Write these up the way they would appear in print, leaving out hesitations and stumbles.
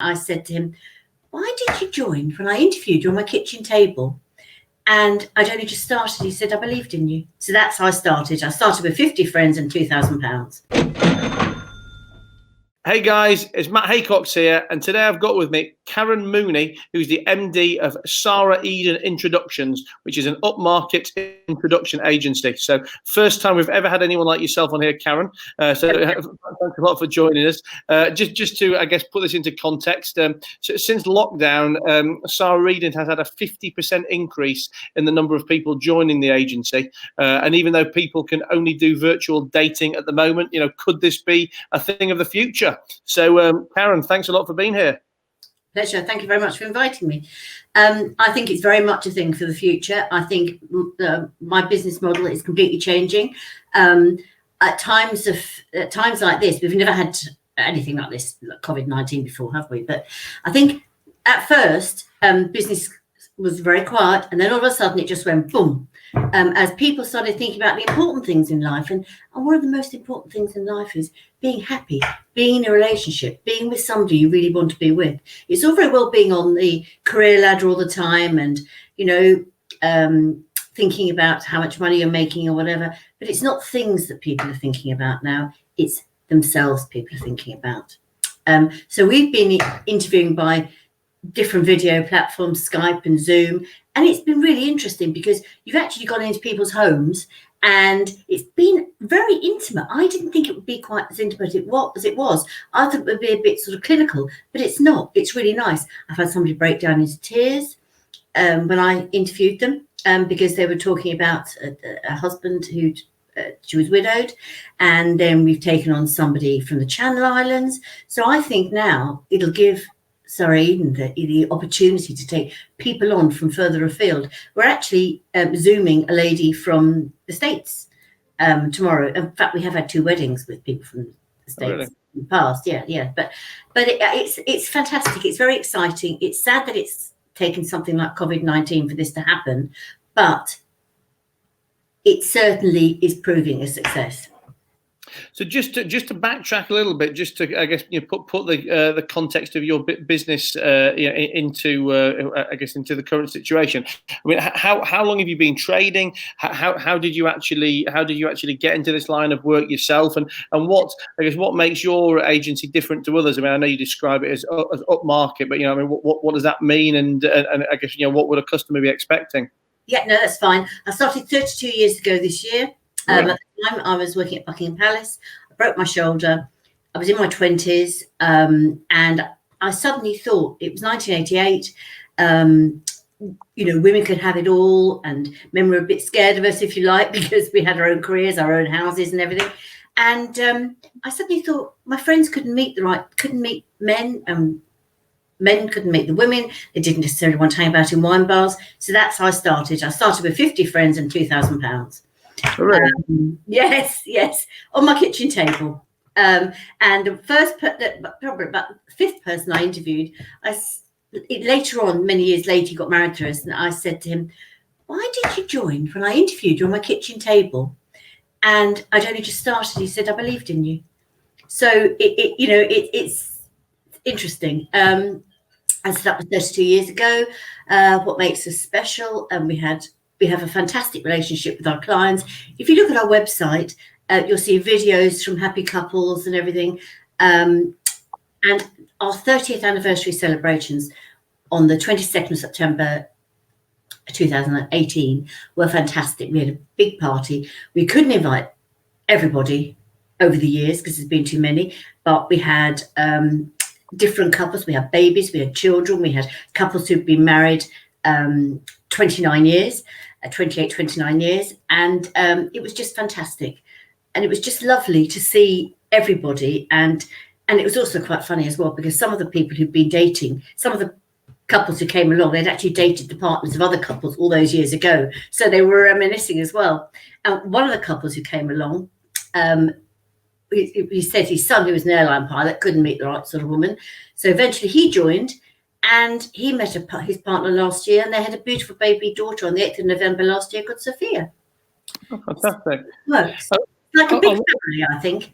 I said to him, why did you join when I interviewed you on my kitchen table? And I'd only just started. He said, I believed in you. So that's how I started. I started with 50 friends and £2,000. Hey guys, it's Matt Haycox here, and today I've got with me Karen Mooney, who's the MD of Sara Eden Introductions, which is an upmarket introduction agency. So first time we've ever had anyone like yourself on here, Karen. Thanks a lot for joining us. Just to, I guess, put this into context, so since lockdown, Sara Eden has had a 50% increase in the number of people joining the agency. And even though people can only do virtual dating at the moment, you know, could this be a thing of the future? So, Karen, thanks a lot for being here. Pleasure. Thank you very much for inviting me. I think it's very much a thing for the future. I think my business model is completely changing. At times like this, we've never had anything like this, like COVID-19 before, have we? But I think at first, business was very quiet, and then all of a sudden it just went boom. As people started thinking about the important things in life, and one of the most important things in life is being happy, being in a relationship, being with somebody you really want to be with. It's all very well being on the career ladder all the time and, you know, thinking about how much money you're making or whatever, but it's not things that people are thinking about now. It's themselves people are thinking about. So we've been interviewing by different video platforms, Skype and Zoom, and it's been really interesting because you've actually gone into people's homes and it's been very intimate. I didn't think it would be quite as intimate as it was. I thought it would be a bit sort of clinical, but it's not. It's really nice. I've had somebody break down into tears when I interviewed them because they were talking about a husband who she was widowed, and then we've taken on somebody from the Channel Islands. So I think now it'll give Sara Eden the opportunity to take people on from further afield. We're actually Zooming a lady from the States tomorrow. In fact, we have had 2 weddings with people from the States. Really? In the past. Yeah. But it's fantastic. It's very exciting. It's sad that it's taken something like COVID-19 for this to happen, but it certainly is proving a success. So just to backtrack a little bit, just to, I guess, you know, put the context of your business into I guess into the current situation. I mean, how long have you been trading? How did you actually get into this line of work yourself? And what, I guess, what makes your agency different to others? I mean, I know you describe it as upmarket, but, you know, I mean, what does that mean? And I guess, you know, what would a customer be expecting? Yeah, no, that's fine. I started 32 years ago this year. At the time, I was working at Buckingham Palace. I broke my shoulder. I was in my 20s, and I suddenly thought, it was 1988. You know, women could have it all, and men were a bit scared of us, if you like, because we had our own careers, our own houses, and everything. And I suddenly thought my friends couldn't meet men, and men couldn't meet the women. They didn't necessarily want to hang about in wine bars. So that's how I started. I started with 50 friends and £2,000. Yes, on my kitchen table. And the probably about the 5th person I interviewed, later on, many years later, he got married to us, and I said to him, why did you join when I interviewed you on my kitchen table? And I'd only just started. He said, I believed in you. So it's interesting. And so that was 32 years ago. What makes us special? And we have a fantastic relationship with our clients. If you look at our website, you'll see videos from happy couples and everything. And our 30th anniversary celebrations on the 22nd of September 2018 were fantastic. We had a big party. We couldn't invite everybody over the years because there's been too many, but we had different couples. We had babies, we had children, we had couples who'd been married 29 years. 29 years, and it was just fantastic, and it was just lovely to see everybody, and it was also quite funny as well, because some of the people who'd been dating, some of the couples who came along, they'd actually dated the partners of other couples all those years ago, so they were reminiscing as well. And one of the couples who came along, he said his son, who was an airline pilot, couldn't meet the right sort of woman, so eventually he joined. And he met his partner last year, and they had a beautiful baby daughter on the 8th of November last year called Sophia. Oh, fantastic. Works. Like a big family, I think.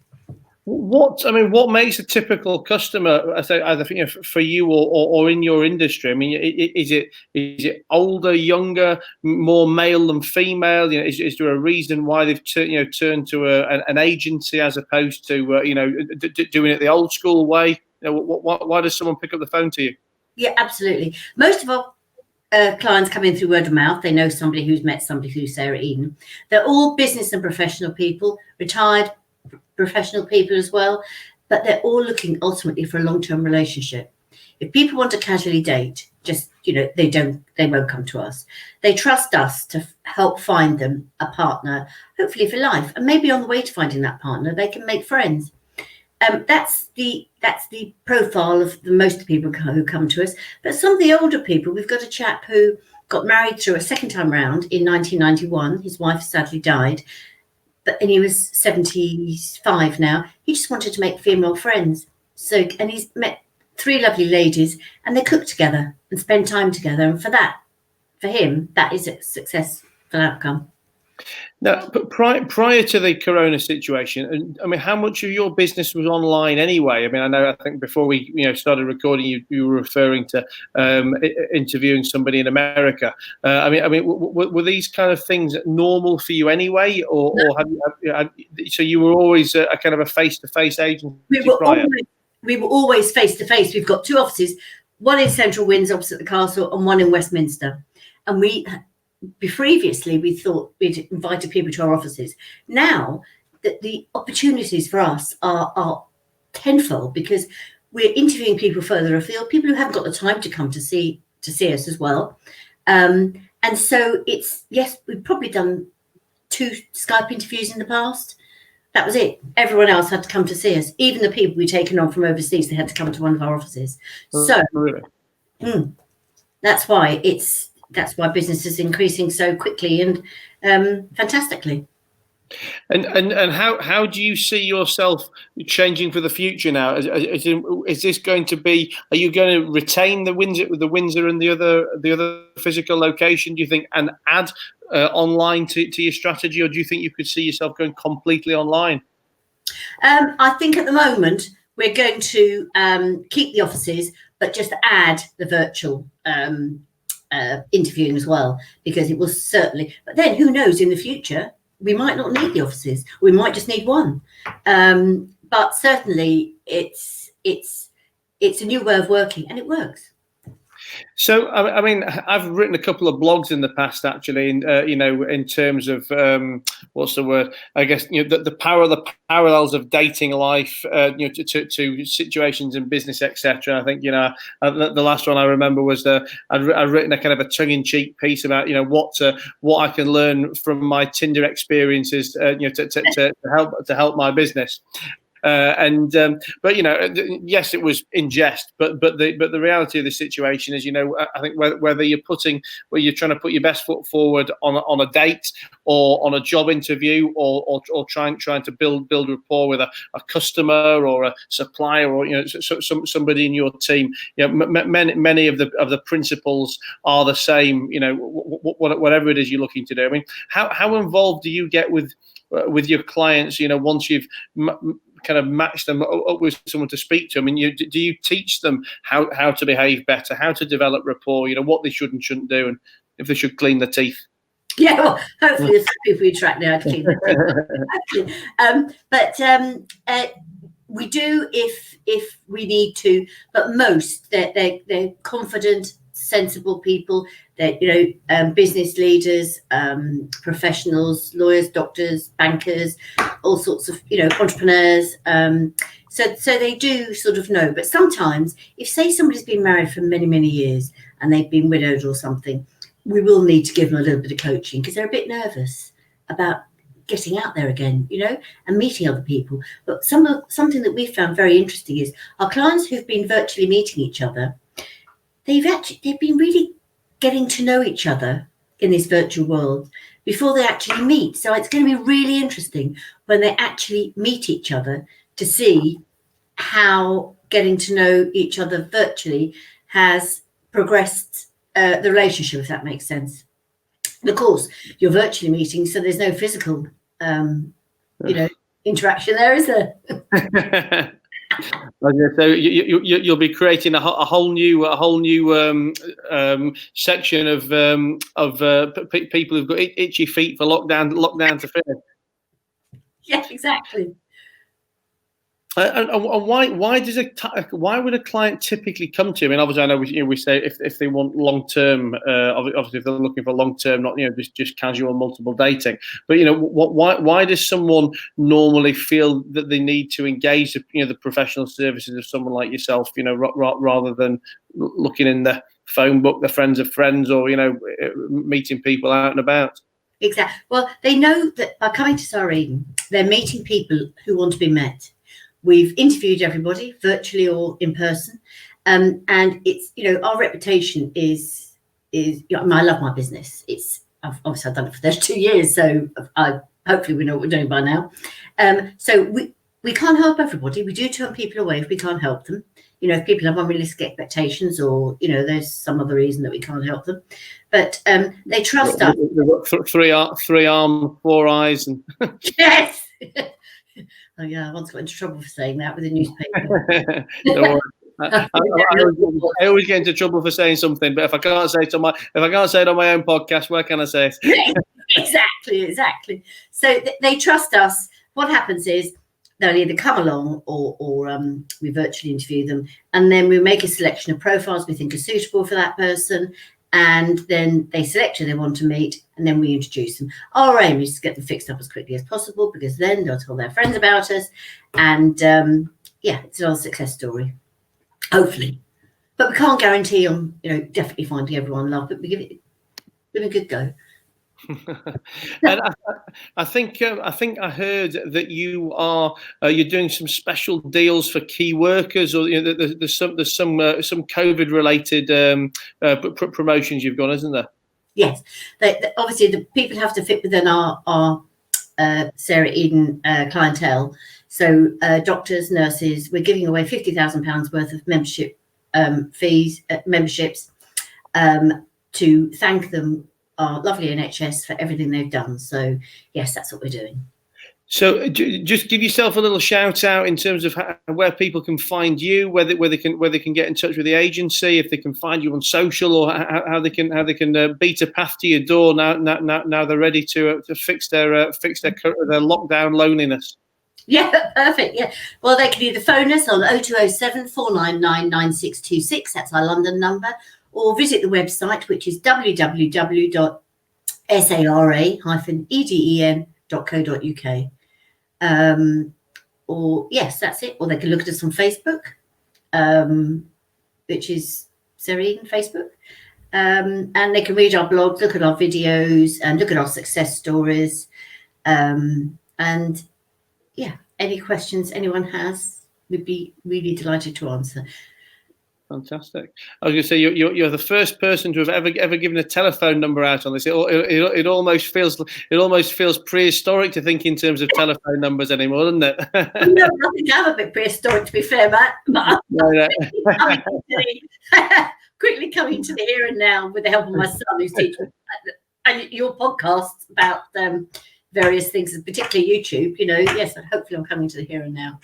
What makes a typical customer, I say, either for you or in your industry? I mean, is it older, younger, more male than female? Is there a reason why they've turned to an agency as opposed to doing it the old school way? Why does someone pick up the phone to you? Yeah, absolutely. Most of our clients come in through word of mouth. They know somebody who's met somebody through Sara Eden. They're all business and professional people, retired professional people as well, but they're all looking ultimately for a long-term relationship. If people want to casually date, just they won't come to us. They trust us to help find them a partner, hopefully for life, and maybe on the way to finding that partner they can make friends. That's the profile of most of the people who come to us. But some of the older people, we've got a chap who got married through a second time round in 1991. His wife sadly died, and he was 75 now. He just wanted to make female friends. And he's met 3 lovely ladies, and they cook together and spend time together. And for him, that is a successful outcome. Now, but prior to the Corona situation, and I mean, how much of your business was online anyway? I mean, I think before we started recording, you were referring to interviewing somebody in America. Were these kind of things normal for you anyway, or so you were always a kind of a face-to-face agent? We were always face-to-face. We've got 2 offices, one in Central Windsor opposite the castle, and one in Westminster, and previously we thought we'd invited people to our offices. Now that the opportunities for us are tenfold, because we're interviewing people further afield, people who haven't got the time to come to see us as well. And so we've probably done 2 Skype interviews in the past. That was it. Everyone else had to come to see us. Even the people we'd taken on from overseas, they had to come to one of our offices. So really? That's why business is increasing so quickly and fantastically. And how do you see yourself changing for the future now? Is this going to be? Are you going to retain the Windsor and the other physical location? Do you think, and add online to your strategy, or do you think you could see yourself going completely online? I think at the moment we're going to keep the offices, but just add the virtual interviewing as well, because it will certainly. But then who knows? In the future, we might not need the offices. We might just need one. But certainly, it's a new way of working, and it works. So, I mean, I've written a couple of blogs in the past, actually, in terms of what's the word? I guess the parallels of dating life, to situations in business, etc. I think the last one I remember was I'd written a kind of a tongue-in-cheek piece about what I can learn from my Tinder experiences, to help my business. But yes, it was in jest. But the reality of the situation is, I think whether you're trying to put your best foot forward on a date or on a job interview or trying to build rapport with a customer or a supplier or somebody in your team, many of the principles are the same. Whatever it is you're looking to do. I mean, how involved do you get with your clients? Once you've kind of match them up with someone to speak to. I mean, do you teach them how to behave better, how to develop rapport, what they should and shouldn't do, and if they should clean their teeth? Yeah, well, hopefully there's people you track now to clean their teeth. But we do if we need to. But most they're confident, sensible people. They're business leaders, professionals, lawyers, doctors, bankers, all sorts of entrepreneurs. So they do sort of know. But sometimes, if say somebody's been married for many years and they've been widowed or something, we will need to give them a little bit of coaching, because they're a bit nervous about getting out there again, and meeting other people. But something that we found very interesting is our clients who've been virtually meeting each other. They've been really getting to know each other in this virtual world before they actually meet. So it's going to be really interesting when they actually meet each other to see how getting to know each other virtually has progressed the relationship, if that makes sense. And of course, you're virtually meeting, so there's no physical, interaction there, is there? So you'll be creating a whole new section of people who've got itchy feet for lockdown to finish. Yeah, exactly. And why would a client typically come to you? I mean, obviously, I know we say if they want long term, obviously if they're looking for long term, not just casual multiple dating. But why does someone normally feel that they need to engage the professional services of someone like yourself? Rather than looking in the phone book, the friends of friends, or meeting people out and about. Exactly. Well, they know that by coming to Sara Eden, they're meeting people who want to be met. We've interviewed everybody, virtually or in person, and it's our reputation is I love my business. I've done it for 32 years, so hopefully we know what we're doing by now. So we can't help everybody. We do turn people away if we can't help them. If people have unrealistic expectations, or there's some other reason that we can't help them, but they trust us. They've got three arms, 4 eyes, and yes. Oh yeah, I once got into trouble for saying that with a newspaper. I always get into trouble for saying something, but if I can't say it on my own podcast, where can I say it? Exactly. So they trust us. What happens is they'll either come along or we virtually interview them, and then we make a selection of profiles we think are suitable for that person. And then they select who they want to meet, and then we introduce them. Our aim is to get them fixed up as quickly as possible, because then they'll tell their friends about us. And it's another success story, hopefully. But we can't guarantee on, definitely finding everyone love, but we give it a good go. And I think I heard that you're doing some special deals for key workers, or there's some COVID related promotions you've got, isn't there? Yes, obviously the people have to fit within our Sara Eden clientele. So doctors, nurses, we're giving away £50,000 worth of membership memberships to thank them, our lovely NHS, for everything they've done. So yes, that's what we're doing. So just give yourself a little shout out in terms of where people can find you, where they can get in touch with the agency, if they can find you on social, or how they can beat a path to your door now they're ready to fix their lockdown loneliness. Yeah, perfect. Yeah, well, they can either phone us on 0207 499 9626. That's our London number. Or visit the website, which is www.sara-eden.co.uk. Or yes, that's it. Or they can look at us on Facebook, which is Sara Eden Facebook. And they can read our blogs, look at our videos, and look at our success stories. And yeah, any questions anyone has, we'd be really delighted to answer. Fantastic. I was going to say you're the first person to have ever given a telephone number out on this. It almost feels prehistoric to think in terms of telephone numbers anymore, doesn't it? No, I think I'm a bit prehistoric, to be fair, Matt. But quickly coming to the here and now with the help of my son, who's teaching, and your podcast about various things, particularly YouTube. Yes, hopefully I'm coming to the here and now.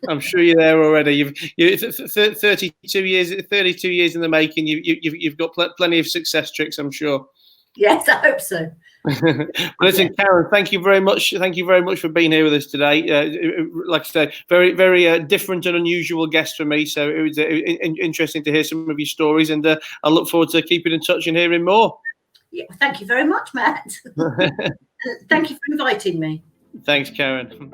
I'm sure you're there already. You're 32 years in the making. You've got plenty of success tricks, I'm sure. Yes, I hope so. Listen, Karen, thank you very much. Thank you very much for being here with us today. Like I said, very, very different and unusual guest for me. So it was interesting to hear some of your stories, and I look forward to keeping in touch and hearing more. Yeah, thank you very much, Matt. Thank you for inviting me. Thanks, Karen.